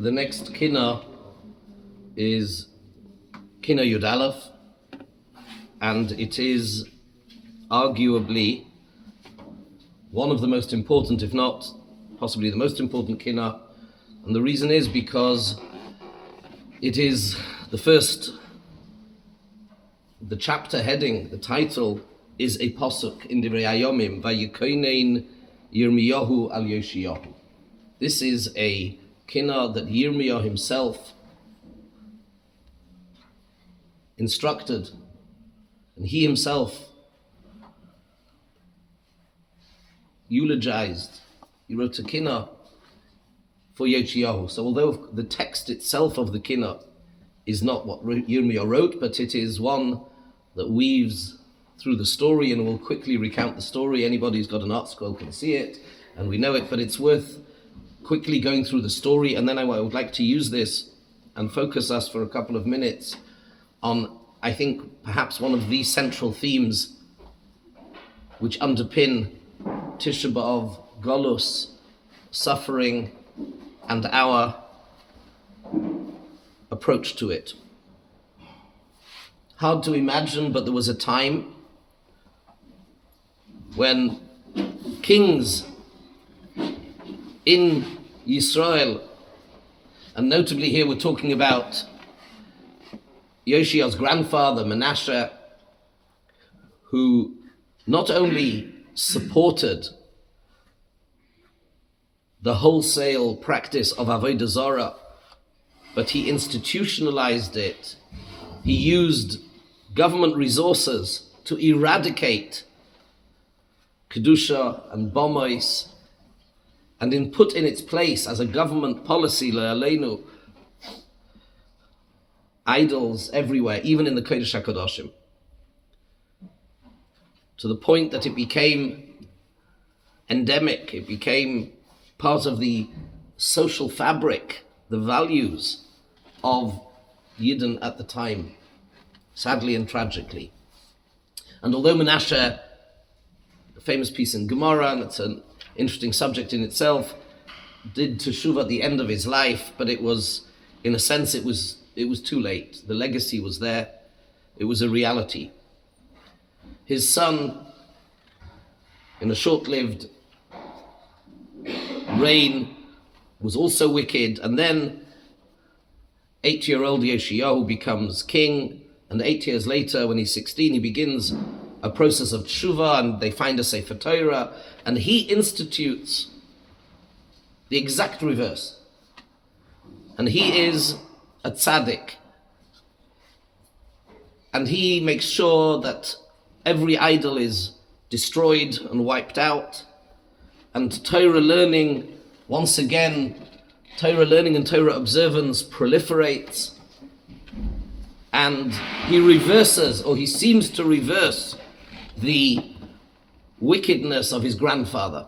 The next Kinnos is Kinnos Yud Aleph, and it is arguably one of the most important, if not possibly the most important Kinnos, and the reason is because it is the chapter heading, the title is a posuk in Divrei Hayomim, Vayikonein Yirmiyahu al Yoshiyahu. This is a Kinnos that Yirmiyah himself instructed, and he himself eulogized. He wrote a Kinnos for Yoshiyahu. So although the text itself of the Kinnos is not what Yirmiyah wrote, but it is one that weaves through the story, and we'll quickly recount the story. Anybody who's got an art scroll can see it, and we know it, but it's worth quickly going through the story, and then I would like to use this and focus us for a couple of minutes on, I think, perhaps one of the central themes which underpin Tisha B'Av, Golus, suffering, and our approach to it. Hard to imagine, but there was a time when kings in Yisrael, and notably here we're talking about Yoshiyah's grandfather, Menashe, who not only supported the wholesale practice of Avodah Zarah, but he institutionalized it. He used government resources to eradicate Kedusha and Bomois, and put in its place as a government policy, Le'aleinu, idols everywhere, even in the Kodesh HaKadoshim, to the point that it became endemic, it became part of the social fabric, the values of Yidden at the time, sadly and tragically. And although Menashe, a famous piece in Gemara, and it's an interesting subject in itself, did teshuvah at the end of his life, but it was, in a sense, it was too late. The legacy was there. It was a reality. His son, in a short-lived reign, was also wicked, and then 8-year-old Yoshiyahu becomes king, and 8 years later, when he's 16, he begins a process of teshuvah, and they find a Sefer Torah, and he institutes the exact reverse. And he is a tzaddik. And he makes sure that every idol is destroyed and wiped out, and Torah learning, once again, Torah learning and Torah observance proliferates, and he reverses, or he seems to reverse, the wickedness of his grandfather.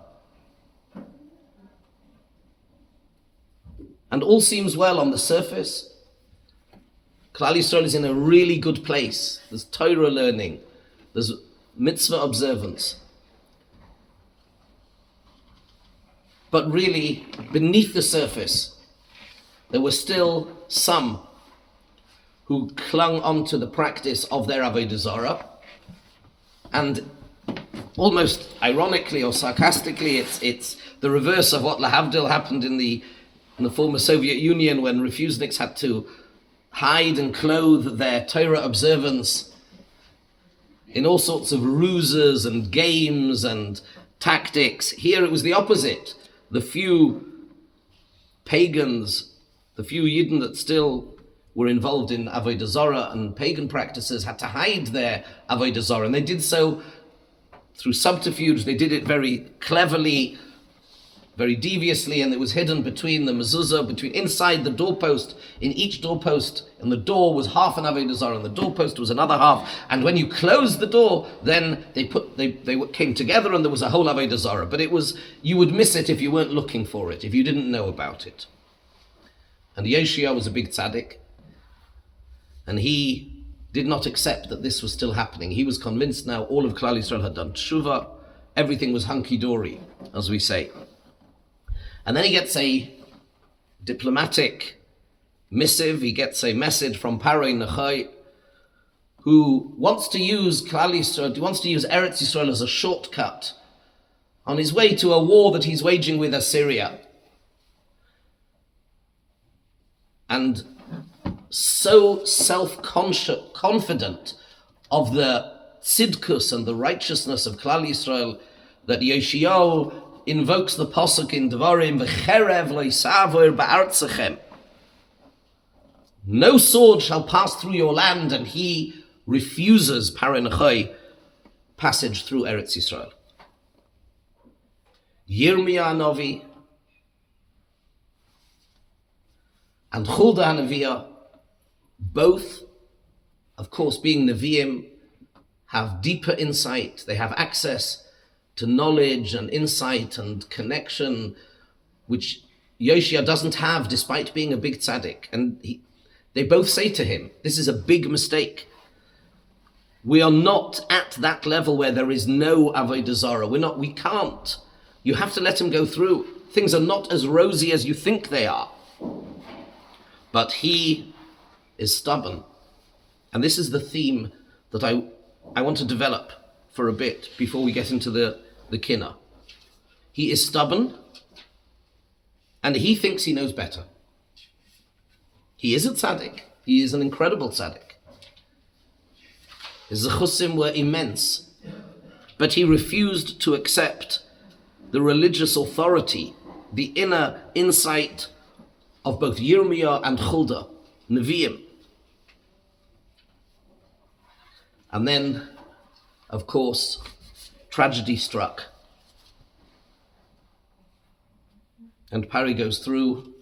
And all seems well on the surface. Klal Yisrael is in a really good place. There's Torah learning, there's mitzvah observance. But really, beneath the surface, there were still some who clung onto the practice of their Avodah Zarah, and almost ironically or sarcastically, it's the reverse of what lahavdil happened in the former Soviet Union, when refuseniks had to hide and clothe their Torah observance in all sorts of ruses and games and tactics. Here it was the opposite. The few pagans, the few Yidden that still were involved in Avodah Zarah and pagan practices, had to hide their Avodah Zarah, and they did so through subterfuge. They did it very cleverly, very deviously, and it was hidden between the mezuzah, inside the doorpost. In each doorpost, and the door was half an Avodah Zarah, and the doorpost was another half. And when you closed the door, then they came together, and there was a whole Avodah Zarah. But you would miss it if you weren't looking for it, if you didn't know about it. And Yoshiyah was a big tzaddik, and he did not accept that this was still happening. He was convinced now all of Klal Yisrael had done teshuvah, everything was hunky-dory, as we say. And then he gets a diplomatic missive. He gets a message from Paroi Nechai, who wants to use Klal Yisrael, he wants to use Eretz Yisrael as a shortcut on his way to a war that he's waging with Assyria. And so self-confident of the tzidkus and the righteousness of Klal Yisrael that Yoshiyahu invokes the pasuk in Devarim, V'cherev lo yisavor ba'artzachem. No sword shall pass through your land, and he refuses Paroi Nechai passage through Eretz Yisrael. Yirmiyah Novi and Huldah Neviah, both, of course, being Nevi'im, have deeper insight. They have access to knowledge and insight and connection, which Yoshia doesn't have, despite being a big tzaddik. And they both say to him, this is a big mistake. We are not at that level where there is no Avodah Zarah. We can't. You have to let him go through. Things are not as rosy as you think they are. But he is stubborn. And this is the theme that I want to develop for a bit before we get into the Kinnos. He is stubborn, and he thinks he knows better. He is a tzaddik. He is an incredible tzaddik. His zechusim were immense, but he refused to accept the religious authority, the inner insight of both Yirmiyah and Huldah, Nevi'im. And then, of course, tragedy struck. And Pari goes through,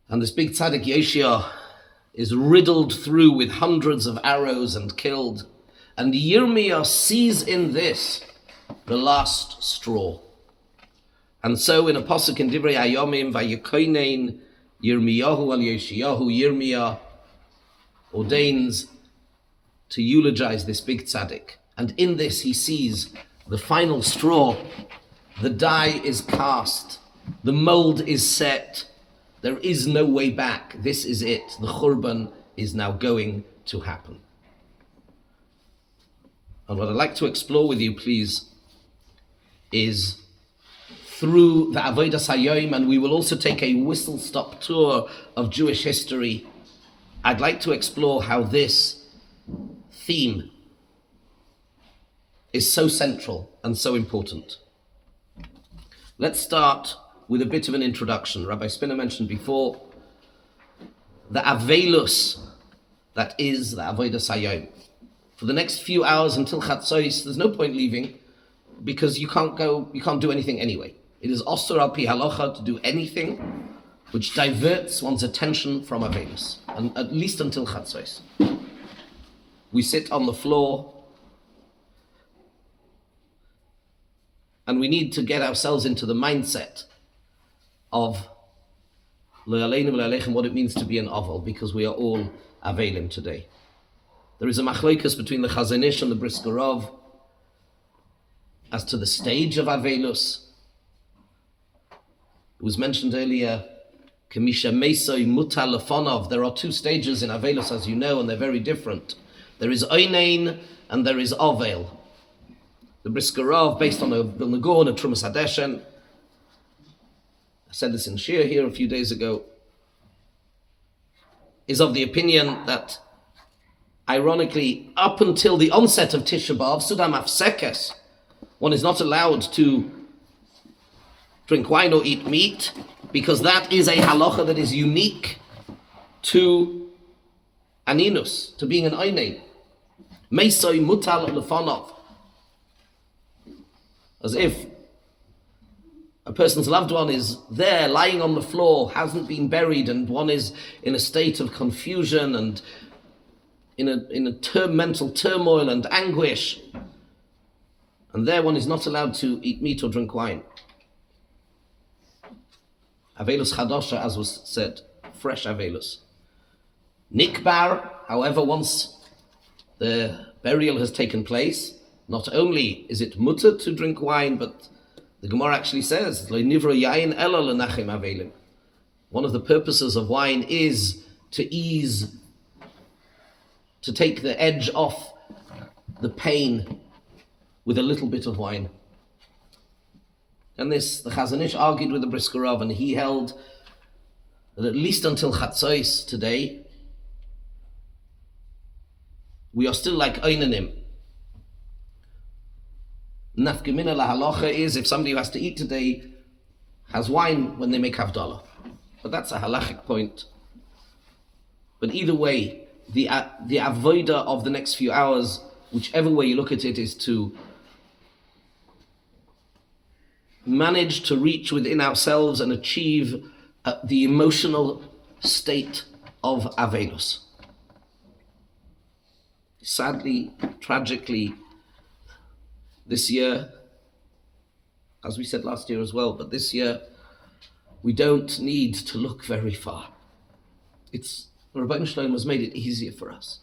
and this big tzaddik Yoshia is riddled through with hundreds of arrows and killed. And Yirmiyah sees in this the last straw. And so in a pasuk in Divrei Hayomim, Vayikoinein Yirmiyahu al Yoshiyahu, Yirmiyah ordains to eulogize this big tzaddik. And in this he sees the final straw. The die is cast. The mold is set. There is no way back. This is it. The Churban is now going to happen. And what I'd like to explore with you, please, is through the Avodas Hayom, and we will also take a whistle-stop tour of Jewish history. I'd like to explore how this theme is so central and so important. Let's start with a bit of an introduction. Rabbi Spinner mentioned before the Avelus that is the Avodas Hayom. For the next few hours until Chatzos, there's no point leaving because you can't do anything anyway. It is osur al pi halacha to do anything which diverts one's attention from Avelus, and at least until Chatzos. We sit on the floor and we need to get ourselves into the mindset of lo aleinu v'lo aleichem, what it means to be an Avel, because we are all Avelim today. There is a machlokas between the Chazon Ish and the Brisker Rov as to the stage of Avelus. It was mentioned earlier, Kamisha Mesoi Muta Lefonov. There are two stages in Avelus, as you know, and they're very different. There is Oinein and there is Avel. The Brisker Rov, based on the Nagon and Trumas Hadeshen, I said this in Shir here a few days ago, is of the opinion that, ironically, up until the onset of Tisha B'Av, Sudam Afsekes, one is not allowed to drink wine or eat meat, because that is a halacha that is unique to Aninus, to being an Oinein. Meisoi mutal lefonov. As if a person's loved one is there, lying on the floor, hasn't been buried, and one is in a state of confusion and in a mental turmoil and anguish. And there one is not allowed to eat meat or drink wine. Avelus Chadosha, as was said, fresh Avelus. Nikbar, however, once the burial has taken place, not only is it mutter to drink wine, but the Gemara actually says, Lo nivra yayin ela lenachim avelim. One of the purposes of wine is to take the edge off the pain with a little bit of wine. And this, the Chazon Ish argued with the Brisker Rav, and he held that at least until Chatzos today, we are still like Einanim. Nafkamina lahalacha is if somebody who has to eat today has wine when they make Havdalah. But that's a halachic point. But either way, the avodah of the next few hours, whichever way you look at it, is to manage to reach within ourselves and achieve the emotional state of Avedus. Sadly, tragically, this year, as we said last year as well, but this year, we don't need to look very far. Rabbeinu Shalom has made it easier for us.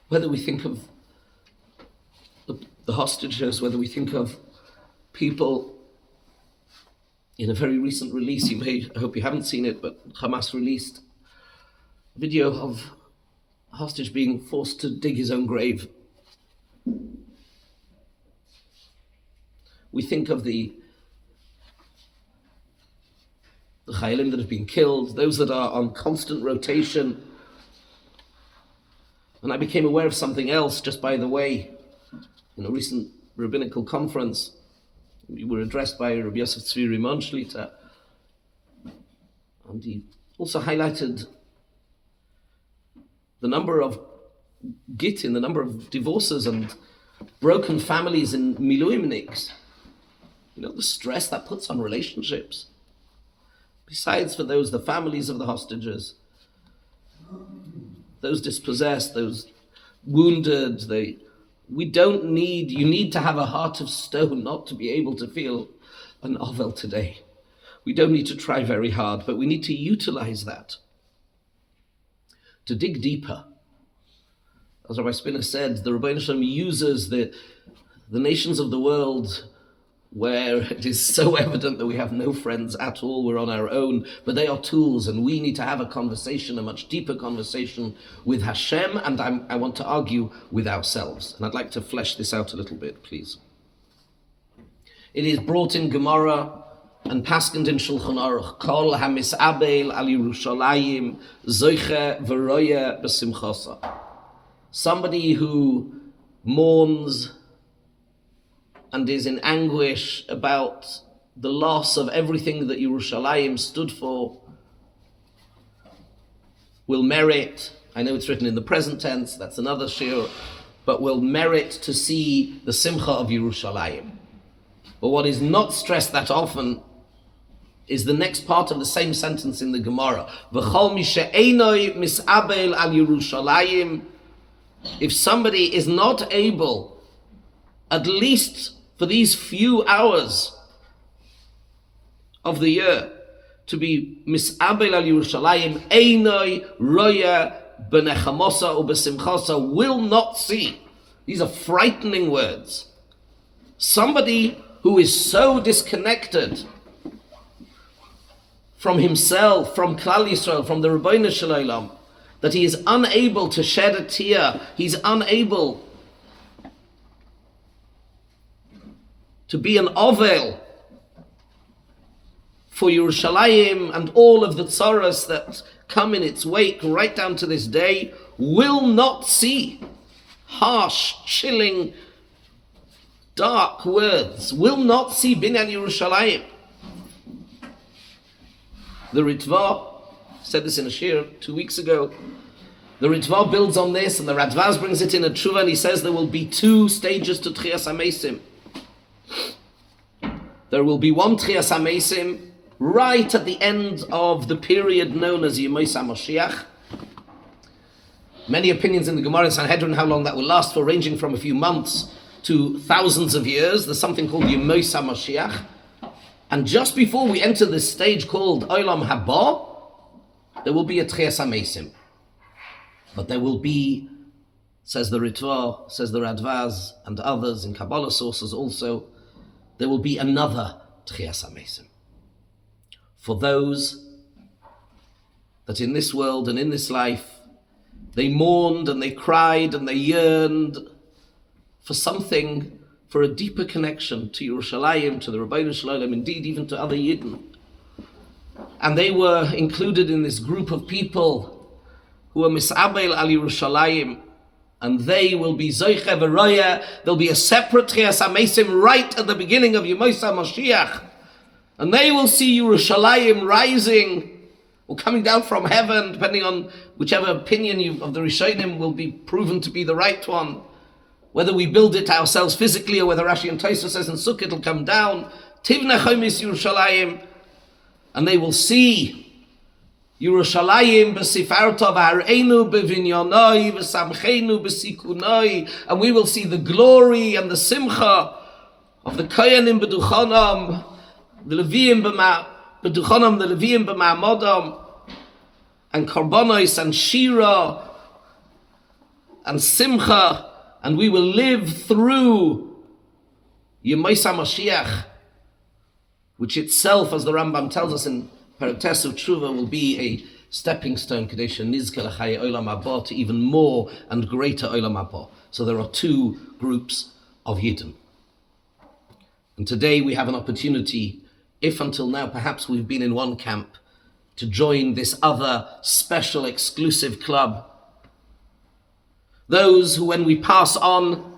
Whether we think of the hostages, whether we think of people in a very recent release, I hope you haven't seen it, but Hamas released a video of a hostage being forced to dig his own grave. We think of the Chayalim that have been killed, those that are on constant rotation. And I became aware of something else just by the way. In a recent rabbinical conference, we were addressed by Rabbi Yosef Tzvi Rimon Shlita, and he also highlighted the number of gittin, the number of divorces and broken families in miluimniks. You know, the stress that puts on relationships. Besides for those, the families of the hostages, those dispossessed, those wounded, you need to have a heart of stone not to be able to feel an ovel today. We don't need to try very hard, but we need to utilize that to dig deeper. As Rabbi Spinner said, the Rebbeinu Shalom uses the nations of the world where it is so evident that we have no friends at all, we're on our own, but they are tools, and we need to have a conversation, a much deeper conversation with Hashem, and I want to argue with ourselves. And I'd like to flesh this out a little bit, please. It is brought in Gemara and paskened in Shulchan Aruch, Kol hamisabel al Yerushalayim zoiche v'roye b'simchasa. Somebody who mourns and is in anguish about the loss of everything that Yerushalayim stood for will merit, I know it's written in the present tense, that's another shir, but will merit to see the simcha of Yerushalayim. But what is not stressed that often is the next part of the same sentence in the Gemara. V'chol mi she'enoi mis'abel al Yerushalayim. If somebody is not able, at least for these few hours of the year, to be mis'abel al Yerushalayim, einoi roya b'nechamosa or b'simchasa, will not see. These are frightening words. Somebody who is so disconnected from himself, from Klal Yisrael, from the Rebbeinu Shalom, that he is unable to shed a tear, he's unable to be an ovel for Yerushalayim and all of the tzaras that come in its wake right down to this day, will not see harsh, chilling, dark words, will not see Binyan Yerushalayim. The Ritva said this in a shir 2 weeks ago. The Ritva builds on this, and the Radvaz brings it in a tshuva, and he says there will be 2 stages to Tchias HaMeisim. There will be one Tchias HaMeisim right at the end of the period known as Yemos HaMoshiach. Many opinions in the Gemara and Sanhedrin how long that will last for, ranging from a few months to thousands of years. There's something called Yemos HaMoshiach. And just before we enter this stage called Olam Haba, there will be a Tchias HaMeisim. But there will be, says the Ritva, says the Radvaz, and others in Kabbalah sources also, there will be another Tchias HaMeisim. for those that in this world and in this life, they mourned and they cried and they yearned for something, for a deeper connection to Yerushalayim, to the Rabbeinu Shalom, indeed even to other Yidden. And they were included in this group of people who are Mis'abel al Yerushalayim, and they will be Zoiche V'Roya. There'll be a separate Tchias HaMesim right at the beginning of Yemosa Mashiach, and they will see Yerushalayim rising or coming down from heaven, depending on whichever opinion of the Rishonim will be proven to be the right one. Whether we build it ourselves physically or whether Rashi and Tosfos says in Sukkot it'll come down. Tivna Chomis Yerushalayim, and they will see Yerushalayim b'sifarto v'hareinu b'vinyonoi v'samcheinu b'sikunoi, and we will see the glory and the simcha of the Koyanim b'duchonam, the Leviim b'duchonam, the Leviim b'ma'amodam, and Korbanos and Shira and Simcha, and we will live through Yemosa Mashiach, which itself, as the Rambam tells us in Perek Tes of Tshuva, will be a stepping stone Kadesh Nizka L'Chaye Olam Haba, to even more and greater Olam Haba. So there are two groups of Yidden. And today we have an opportunity, if until now perhaps we've been in one camp, to join this other special exclusive club. Those who, when we pass on,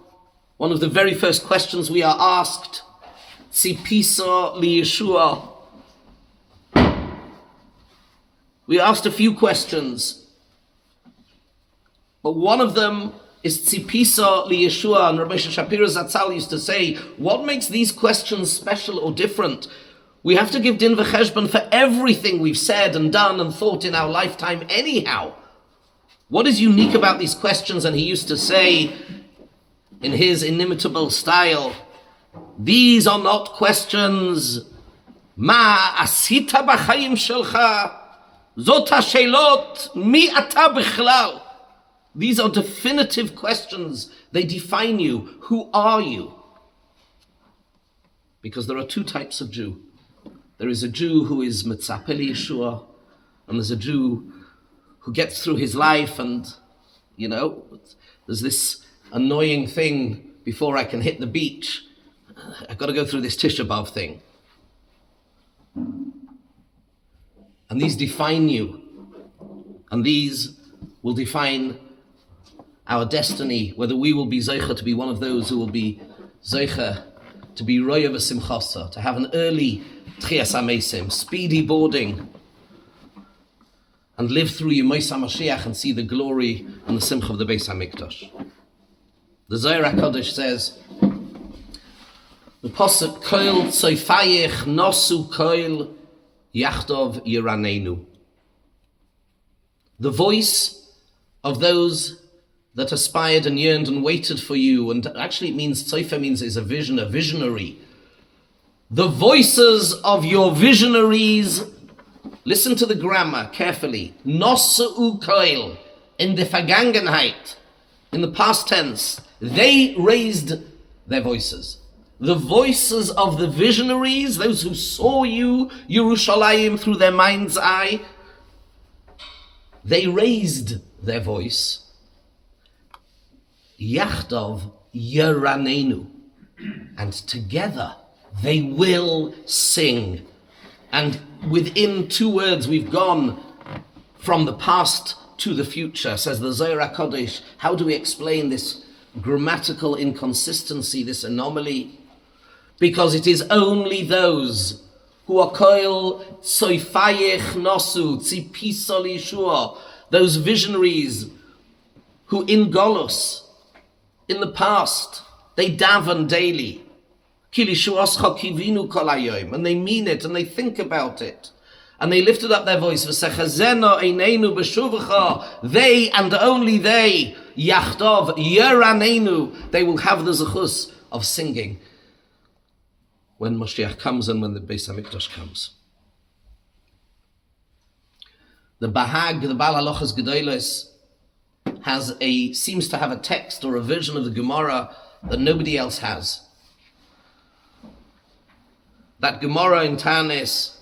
one of the very first questions we are asked, Tzipisa li Yeshua. We asked a few questions, but one of them is Tzipisa li Yeshua, and Rabbi Shapiro Zatzal used to say, what makes these questions special or different? We have to give din v'cheshbon for everything we've said and done and thought in our lifetime anyhow. What is unique about these questions? And he used to say, in his inimitable style, these are not questions, Ma asita b'chayim shelcha, zot hashelot mi ata b'chlal. These are definitive questions. They define you. Who are you? Because there are two types of Jew. There is a Jew who is Mitzapeh Yeshua, and there's a Jew who gets through his life and, there's this annoying thing before I can hit the beach. I've got to go through this Tisha Beav thing. And these define you. And these will define our destiny, whether we will be Zeicha to be one of those who will be Zeicha to be Roya v'Simchasa, to have an early Tchias HaMesim, speedy boarding, and live through Yemosa Mashiach and see the glory and the simcha of the Beis HaMikdash. The Zohar HaKadosh says, the Pasuk Koil Tzoifayich Nosu Koil Yachtov Yiranenu. The voice of those that aspired and yearned and waited for you, and actually it means, Tzoifa means is a vision, a visionary. The voices of your visionaries, listen to the grammar carefully, Nosu Koil, in the Vergangenheit, in the past tense, they raised their voices. The voices of the visionaries, those who saw you, Yerushalayim, through their mind's eye, they raised their voice. Yachtov Yeranenu, and together they will sing. And within two words we've gone from the past to the future, says the Zohar HaKadosh. How do we explain this grammatical inconsistency, this anomaly? Because it is only those who are koil soifayech nosu tzipisa lishua, those visionaries who in Golus, in the past, they daven daily, and they mean it and they think about it, and they lifted up their voice, they and only they, Yachtov Yeranenu, they will have the zechus of singing when Mashiach comes and when the Beis HaMikdash comes. The Bahag, the Baal Halachas Gedolos, seems to have a text or a version of the Gemara that nobody else has. That Gemara in Tanis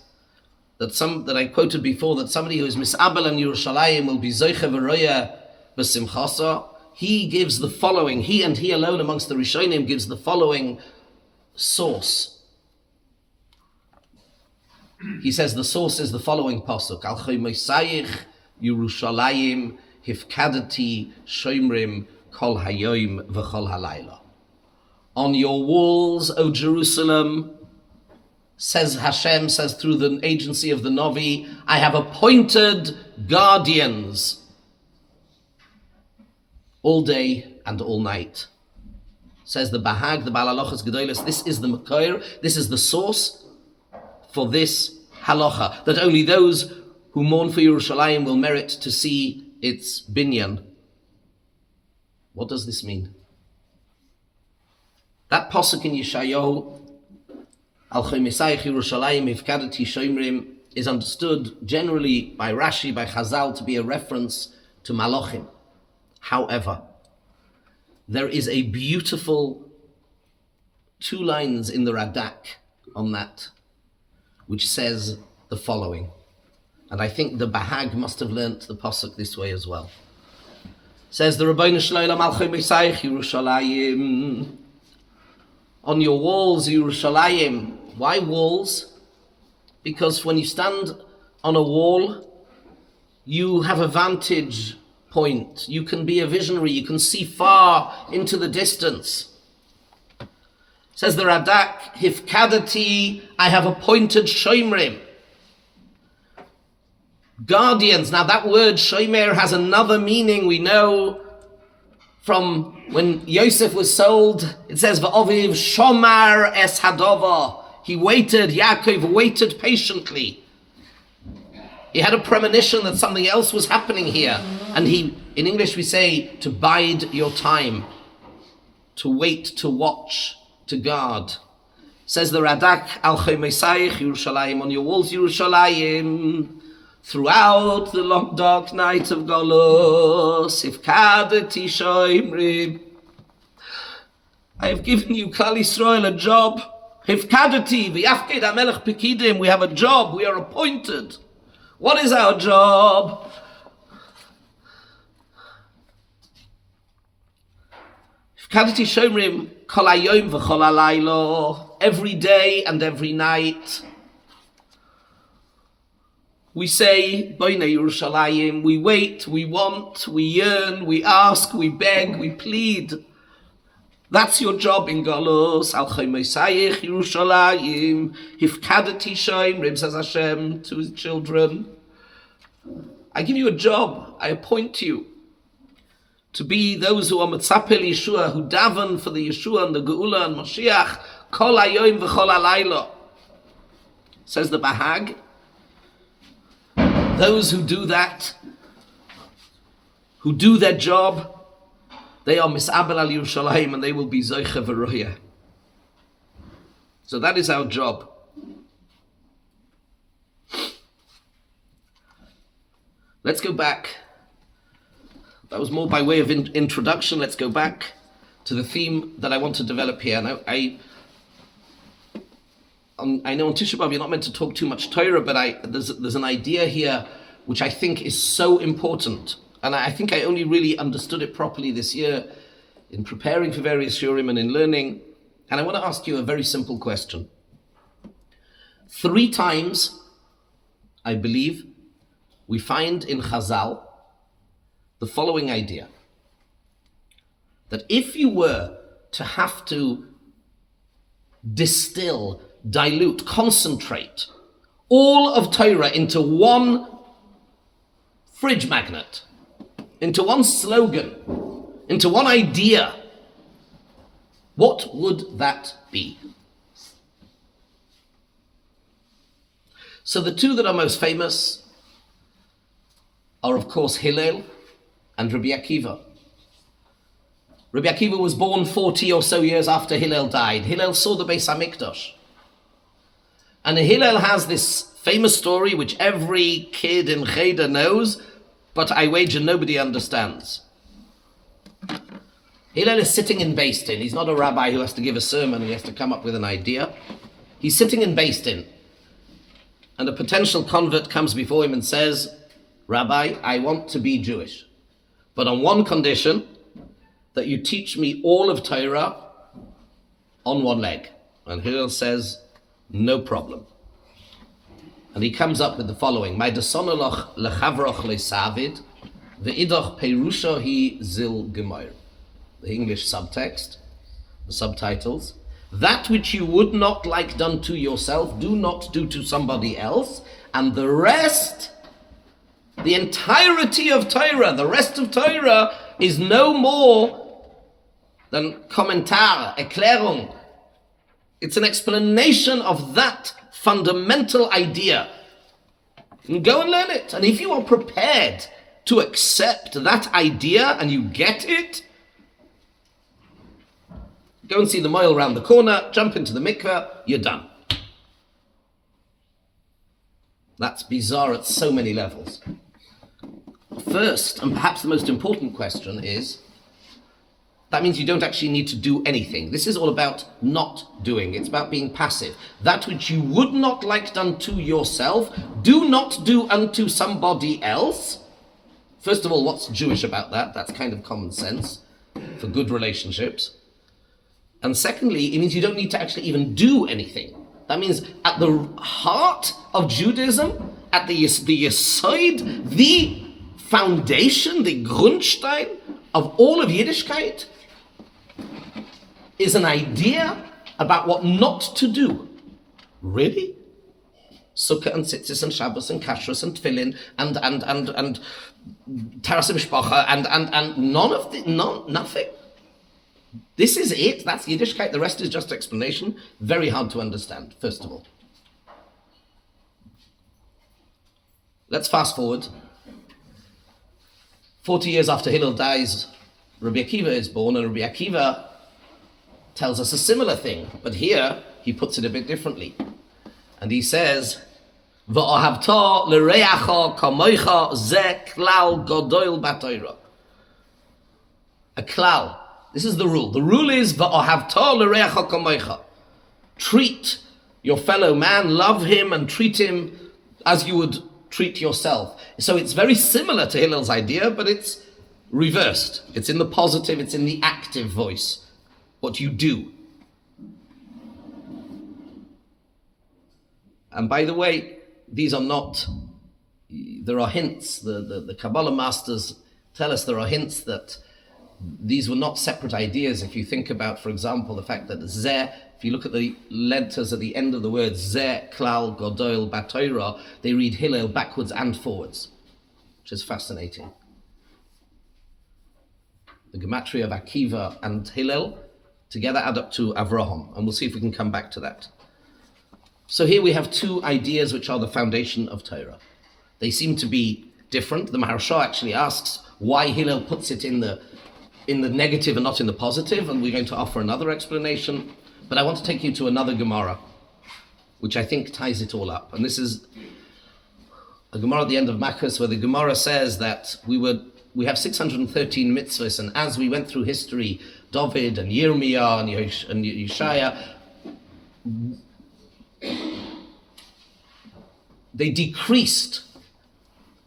that I quoted before, that somebody who is misabel and Yerushalayim will be zoiche v'roya b'simchasa. He gives the following, he and he alone amongst the Rishonim gives the following source. He says the source is the following pasuk: Al choymosayich Yerushalayim hifkadati shomrim kol hayoim v'chol halayla. On your walls, O Jerusalem, says Hashem, says through the agency of the Navi, I have appointed guardians all day and all night. Says the Bahag, the Baal Halachas Gedolos, this is the Makor, this is the source for this halacha, that only those who mourn for Yerushalayim will merit to see its binyan. What does this mean? That pasuk in Yeshayahu, Al Choymosayich Yerushalayim Hifkadati Shomrim, is understood generally by Rashi, by Chazal, to be a reference to Malachim. However, there is a beautiful 2 lines in the Radak on that, which says the following. And I think the Bahag must have learnt the pasuk this way as well. Says the Rabbeinu Shloim Al Choymosayich Yerushalayim, on your walls, Yerushalayim. Why walls? Because when you stand on a wall, you have a vantage point. You can be a visionary. You can see far into the distance. Says the Radak, Hifkadati, I have appointed Shomrim, guardians. Now that word Shomer has another meaning. We know from when Yosef was sold, it says, V'oviv Shomar es hadova. He waited, Yaakov waited patiently. He had a premonition that something else was happening here. And he, in English we say, to bide your time, to wait, to watch, to guard. Says the Radak, Al Choymosayich Yerushalayim, on your walls, Yerushalayim, throughout the long dark night of Golos, Hifkadati Shomrim, I have given you, Klal Yisrael, a job. Hifkadati v'yafked HaMelech Pekidim, we have a job, we are appointed. What is our job? Hifkadati Shomrim kol hayom v'chol halaylo, every day and every night. We say, Boinei Yerushalayim, we wait, we want, we yearn, we ask, we beg, we plead. That's your job in Galus. Al Choymosayich Yerushalayim, Hifkadati Shomrim, says Hashem to his children. I give you a job, I appoint you to be those who are Mitzapel Yeshua, who daven for the Yeshua and the Geula and Mashiach, Kol Hayom V'chol Halaylo. Says the Bahag, those who do that, who do their job, they are misabel al Yerushalayim, and they will be zoiche v'roya. So that is our job. Let's go back. That was more by way of introduction. Let's go back to the theme that I want to develop here. Now, I know on Tisha B'Av you're not meant to talk too much Torah, but there's an idea here which I think is so important. And I think I only really understood it properly this year in preparing for various shurim and in learning. And I want to ask you a very simple question. 3 times, I believe, we find in Chazal the following idea. That if you were to have to distill, dilute, concentrate all of Torah into one fridge magnet, into one slogan, into one idea, what would that be? So the 2 that are most famous are, of course, Hillel and Rabbi Akiva. Rabbi Akiva was born 40 or so years after Hillel died. Hillel saw the Beis HaMikdash. And Hillel has this famous story which every kid in Cheder knows, but I wager nobody understands. Hillel is sitting in Beis Din. He's not a rabbi who has to give a sermon and he has to come up with an idea. He's sitting in Beis Din. and a potential convert comes before him and says, Rabbi, I want to be Jewish, but on one condition, that you teach me all of Torah on one leg. And Hillel says, no problem. And he comes up with the following: My desonaloch lechavroch lesavid, ve'idoch perusha hi zil gemoir. The English subtext, the subtitles. That which you would not like done to yourself, do not do to somebody else. And the rest, the entirety of Torah, the rest of Torah is no more than Kommentar, Erklärung. It's an explanation of that fundamental idea. And go and learn it. And if you are prepared to accept that idea and you get it, go and see the moil around the corner, jump into the mikveh, you're done. That's bizarre at so many levels. First, and perhaps the most important question is, that means you don't actually need to do anything. This is all about not doing. It's about being passive. That which you would not like done to yourself, do not do unto somebody else. First of all, what's Jewish about that? That's kind of common sense for good relationships. And secondly, it means you don't need to actually even do anything. That means at the heart of Judaism, at the Yesod, the foundation, the Grundstein of all of Yiddishkeit, is an idea about what not to do. Really? Sukkah and Tzitzis and Shabbos and Kashrus and Tefillin and Taras Mishpacha and nothing. This is it. That's Yiddishkeit. The rest is just explanation. Very hard to understand, first of all. Let's fast forward. 40 years after Hillel dies, Rabbi Akiva is born, and Rabbi Akiva tells us a similar thing, but here he puts it a bit differently. And he says, V'ohavta l'reacha kamoicha ze klal godoil b'Torah. A klal. This is the rule. The rule is V'ohavta l'reacha kamoicha. Treat your fellow man, love him, and treat him as you would treat yourself. So it's very similar to Hillel's idea, but it's reversed. It's in the positive, it's in the active voice. What you do. And by the way, these are not, there are hints, the Kabbalah masters tell us there are hints that these were not separate ideas. If you think about, for example, the fact that Zeh, if you look at the letters at the end of the word, Zeh, Klal, Godoil, Batoira, they read Hillel backwards and forwards, which is fascinating. The gematria of Akiva and Hillel together add up to Avraham, and we'll see if we can come back to that. So here we have two ideas which are the foundation of Torah. They seem to be different. The Maharsha actually asks why Hillel puts it in the negative and not in the positive, and we're going to offer another explanation. But I want to take you to another Gemara, which I think ties it all up. And this is a Gemara at the end of Makkos, where the Gemara says that we have 613 mitzvahs, and as we went through history, David and Yirmiyah and Yeshaya, they decreased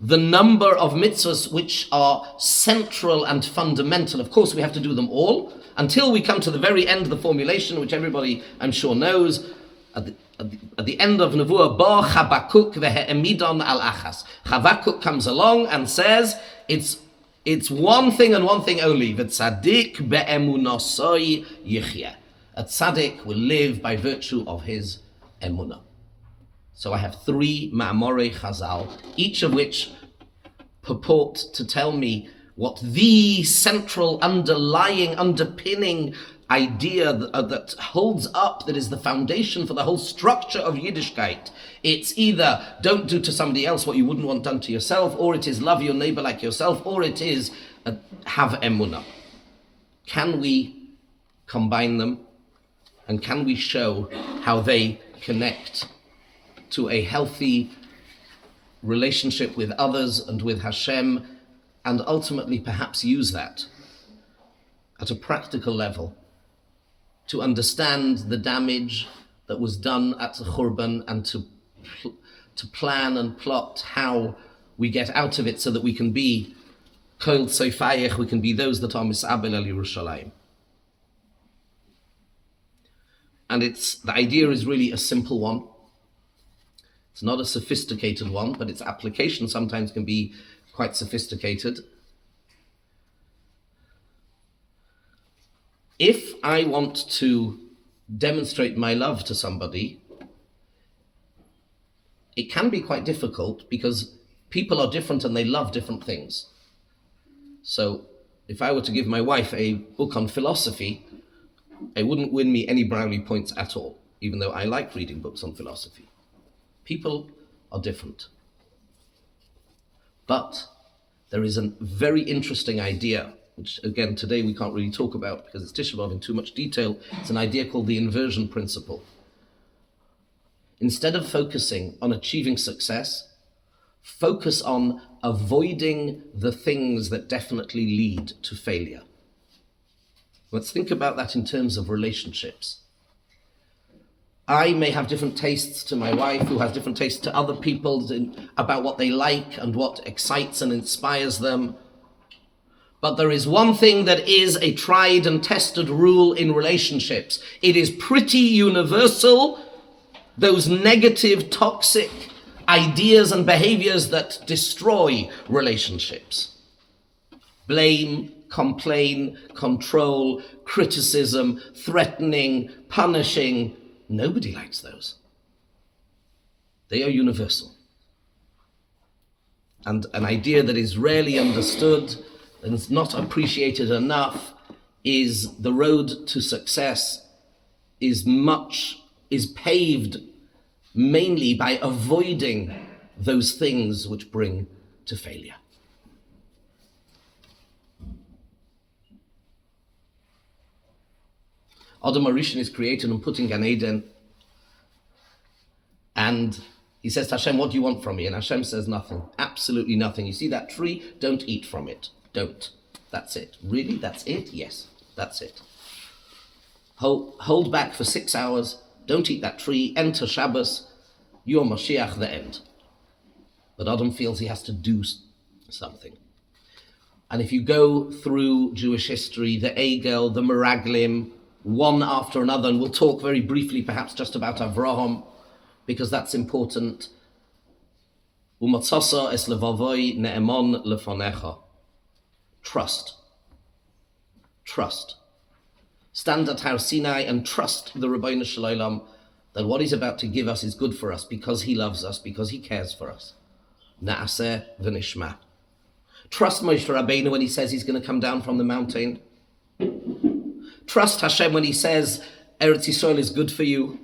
the number of mitzvahs which are central and fundamental. Of course, we have to do them all until we come to the very end of the formulation, which everybody, I'm sure, knows. At the end of Nevuah, Ba Chabakuk ve'emidon al achas. Chabakuk comes along and says, it's one thing and one thing only. V'tzadik be'emunasoi yichya. A tzaddik will live by virtue of his emunah. So I have three Ma'amorei Chazal, each of which purport to tell me what the central underpinning idea that holds up, that is the foundation for the whole structure of Yiddishkeit. It's either don't do to somebody else what you wouldn't want done to yourself, or it is love your neighbor like yourself, or it is have emunah. Can we combine them? And can we show how they connect to a healthy relationship with others and with Hashem, and ultimately perhaps use that at a practical level to understand the damage that was done at the Churban, and to plan and plot how we get out of it so that we can be Kol Tzofayich, we can be those that are Misabel al Yerushalayim. And the idea is really a simple one. It's not a sophisticated one, but its application sometimes can be quite sophisticated. If I want to demonstrate my love to somebody, it can be quite difficult because people are different and they love different things. So if I were to give my wife a book on philosophy, it wouldn't win me any brownie points at all, even though I like reading books on philosophy. People are different. But there is a very interesting idea, which again today we can't really talk about because it's Tisha B'Av in too much detail. It's an idea called the inversion principle. Instead of focusing on achieving success, focus on avoiding the things that definitely lead to failure. Let's think about that in terms of relationships. I may have different tastes to my wife, who has different tastes to other people about what they like and what excites and inspires them. But there is one thing that is a tried and tested rule in relationships. It is pretty universal. Those negative, toxic ideas and behaviors that destroy relationships. Blame, complain, control, criticism, threatening, punishing. Nobody likes those. They are universal. And an idea that is rarely understood and is not appreciated enough is the road to success is paved mainly by avoiding those things which bring to failure. Adam HaRishon is created and put in Gan Eden, and he says to Hashem, what do you want from me? And Hashem says nothing, absolutely nothing. You see that tree? Don't eat from it. Don't. That's it. Really? That's it? Yes, that's it. Hold back for 6 hours. Don't eat that tree. Enter Shabbos. You're Mashiach, the end. But Adam feels he has to do something. And if you go through Jewish history, the Egel, the Meraglim, one after another, and we'll talk very briefly perhaps just about Avraham, because that's important. Umatzasa es levavoi ne'emon lefonecha. Trust. Trust. Stand at Har Sinai and trust the Ribbono Shel Olam that what he's about to give us is good for us because he loves us, because he cares for us. Na'aseh v'nishma. Trust Moshe Rabbeinu when he says he's going to come down from the mountain. Trust Hashem when he says Eretz Yisrael is good for you.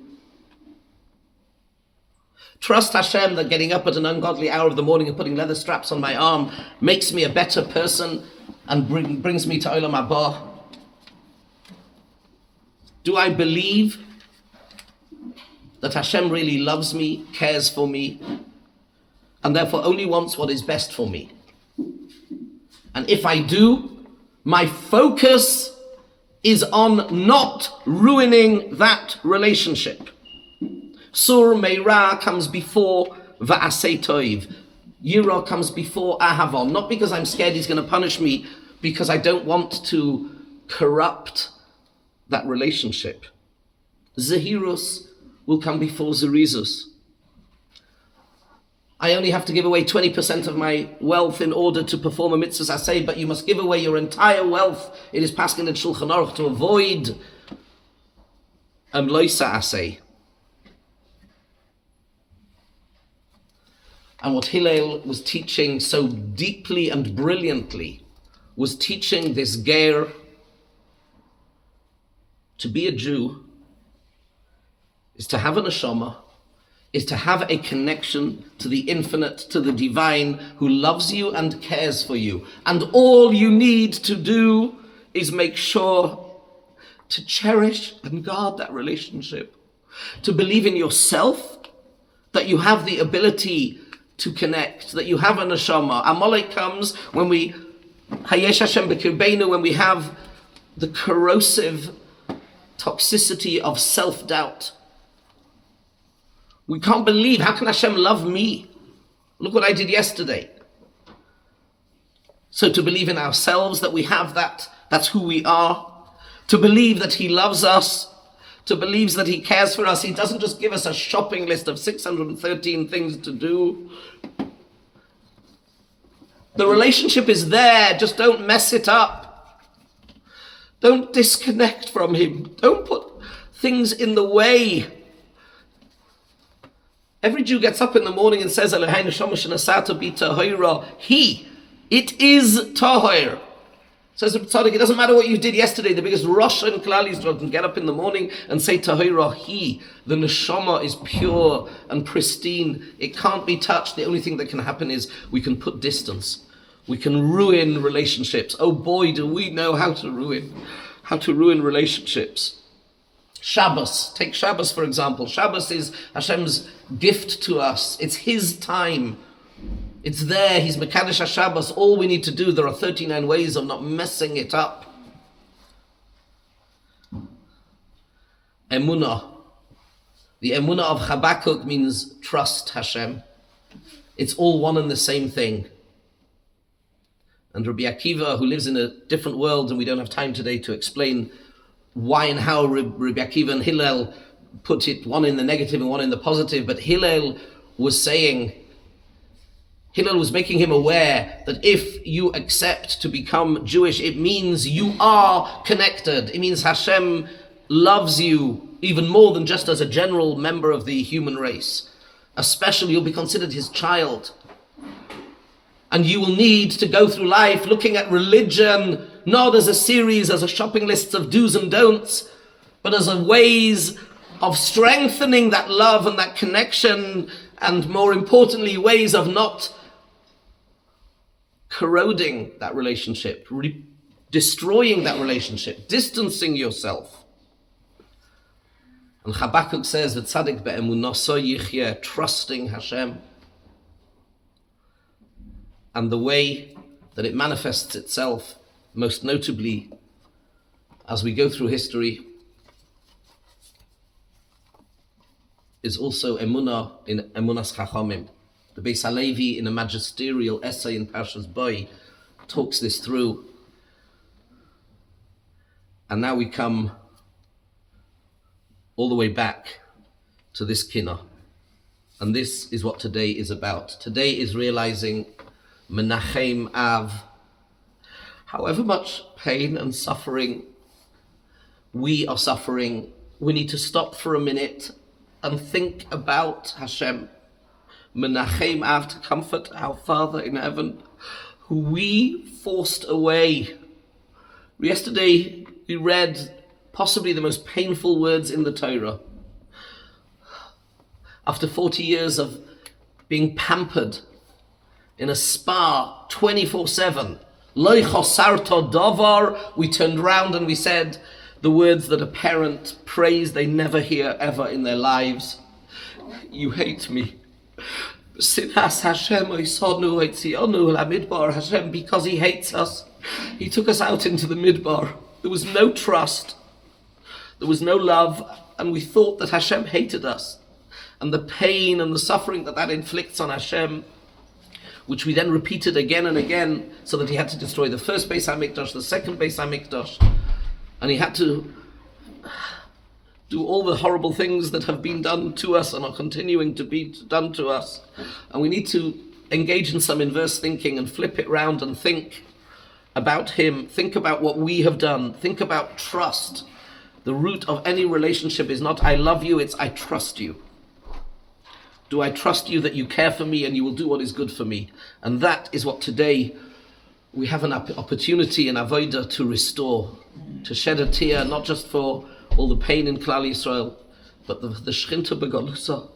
Trust Hashem that getting up at an ungodly hour of the morning and putting leather straps on my arm makes me a better person and brings me to Olam Haba. Do I believe that Hashem really loves me, cares for me, and therefore only wants what is best for me? And if I do, my focus is on not ruining that relationship. Sur Meira comes before Va'asei Toiv. Yira comes before Ahavon. Not because I'm scared he's going to punish me, because I don't want to corrupt that relationship. Zehirus will come before Zerizus. I only have to give away 20% of my wealth in order to perform a mitzvah aseh, but you must give away your entire wealth. It is paskin in Shulchan Aruch to avoid loisa aseh. And what Hillel was teaching so deeply and brilliantly was teaching this ger to be a Jew is to have a neshama, is to have a connection to the infinite, to the divine, who loves you and cares for you. And all you need to do is make sure to cherish and guard that relationship, to believe in yourself, that you have the ability to connect, that you have a neshama. Amalek comes when we, Hayesh Hashem b'kirbeinu, when we have the corrosive toxicity of self-doubt. We can't believe, how can Hashem love me? Look what I did yesterday. So to believe in ourselves, that we have that's who we are. To believe that he loves us. To believe that he cares for us. He doesn't just give us a shopping list of 613 things to do. The relationship is there, just don't mess it up. Don't disconnect from him. Don't put things in the way. Every Jew gets up in the morning and says, Eloheinu shomash nasata bi tahira. It is tahir. Says the Tzaddik, it doesn't matter what you did yesterday. The biggest Rosh in Klal Yisrael can get up in the morning and say tahira. The neshama is pure and pristine. It can't be touched. The only thing that can happen is we can put distance. We can ruin relationships. Oh boy, do we know how to ruin relationships. Shabbos. Take Shabbos, for example. Shabbos is Hashem's gift to us. It's his time. It's there. He's Mekadesh HaShabbos. All we need to do, there are 39 ways of not messing it up. Emunah. The Emunah of Habakkuk means trust Hashem. It's all one and the same thing. And Rabbi Akiva, who lives in a different world, and we don't have time today to explain why and how Rabbi Akiva and Hillel put it, one in the negative and one in the positive, but Hillel was making him aware that if you accept to become Jewish, it means you are connected. It means Hashem loves you even more than just as a general member of the human race. Especially, you'll be considered his child. And you will need to go through life looking at religion not as a series, as a shopping list of do's and don'ts, but as a ways of strengthening that love and that connection, and more importantly, ways of not corroding that relationship, destroying that relationship, distancing yourself. And Habakkuk says that tzaddik be'emunaso yichyeh, trusting Hashem. And the way that it manifests itself, most notably, as we go through history, is also emunah in emunas chachamim. The Beis Halevi, in a magisterial essay in Parshas Bo, talks this through. And now we come all the way back to this Kinnos. And this is what today is about. Today is realizing Menachem Av. However much pain and suffering we are suffering, we need to stop for a minute and think about Hashem. Menachem Av, to comfort our Father in heaven, who we forced away. Yesterday we read possibly the most painful words in the Torah. After 40 years of being pampered in a spa 24/7, Lo chosarto davar, we turned round and we said the words that a parent prays they never hear ever in their lives. You hate me. Sinas Hashem oisonu oitzionu lamidbar. Hashem, because he hates us, he took us out into the midbar. There was no trust. There was no love. And we thought that Hashem hated us. And the pain and the suffering that inflicts on Hashem, which we then repeated again and again, so that he had to destroy the first Beis HaMikdash, the second Beis HaMikdash, and he had to do all the horrible things that have been done to us and are continuing to be done to us. And we need to engage in some inverse thinking and flip it round and think about him, think about what we have done, think about trust. The root of any relationship is not I love you, it's I trust you. Do I trust you that you care for me and you will do what is good for me? And that is what today we have an opportunity in Avodah to restore, to shed a tear, not just for all the pain in Klal Yisrael, but the Shchinta Begalusa.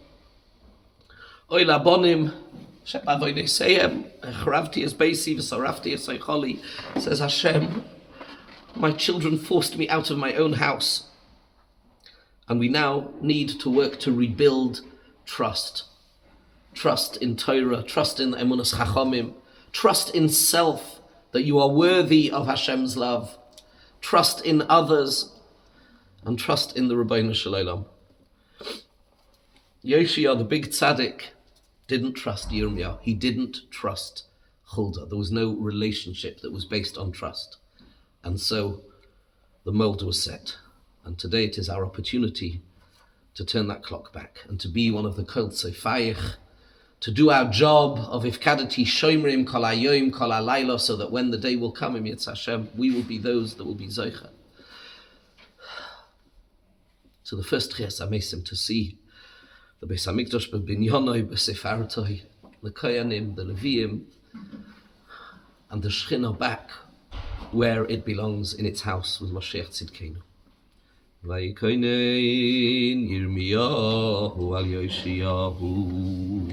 Oy labonim, Shem avodeseim, echravti es beisi v'sarafti es eicholi, says Hashem, my children forced me out of my own house. And we now need to work to rebuild trust. Trust in Torah, trust in Emunas Chachamim, trust in self, that you are worthy of Hashem's love, trust in others, and trust in the Rabbeinu Shalom. Yoshia, the big tzaddik, didn't trust Yirmiyah. He didn't trust Huldah. There was no relationship that was based on trust. And so the mold was set. And today it is our opportunity to turn that clock back and to be one of the Kol Tzefayich, to do our job of Ifkadati Shoimrim Kol Hayoim Kol Halayla, so that when the day will come, in Yetz Hashem, we will be those that will be Zoicha. To the first Chias HaMesim, to see the Beis HaMikdash b'Binyanoi, b'Sefartoi, the Koyanim, the Leviim, and the Shechina back where it belongs, in its house with Mashiach Tzidkenu. Vayikoinen Yirmiyahu al Yoshiyahu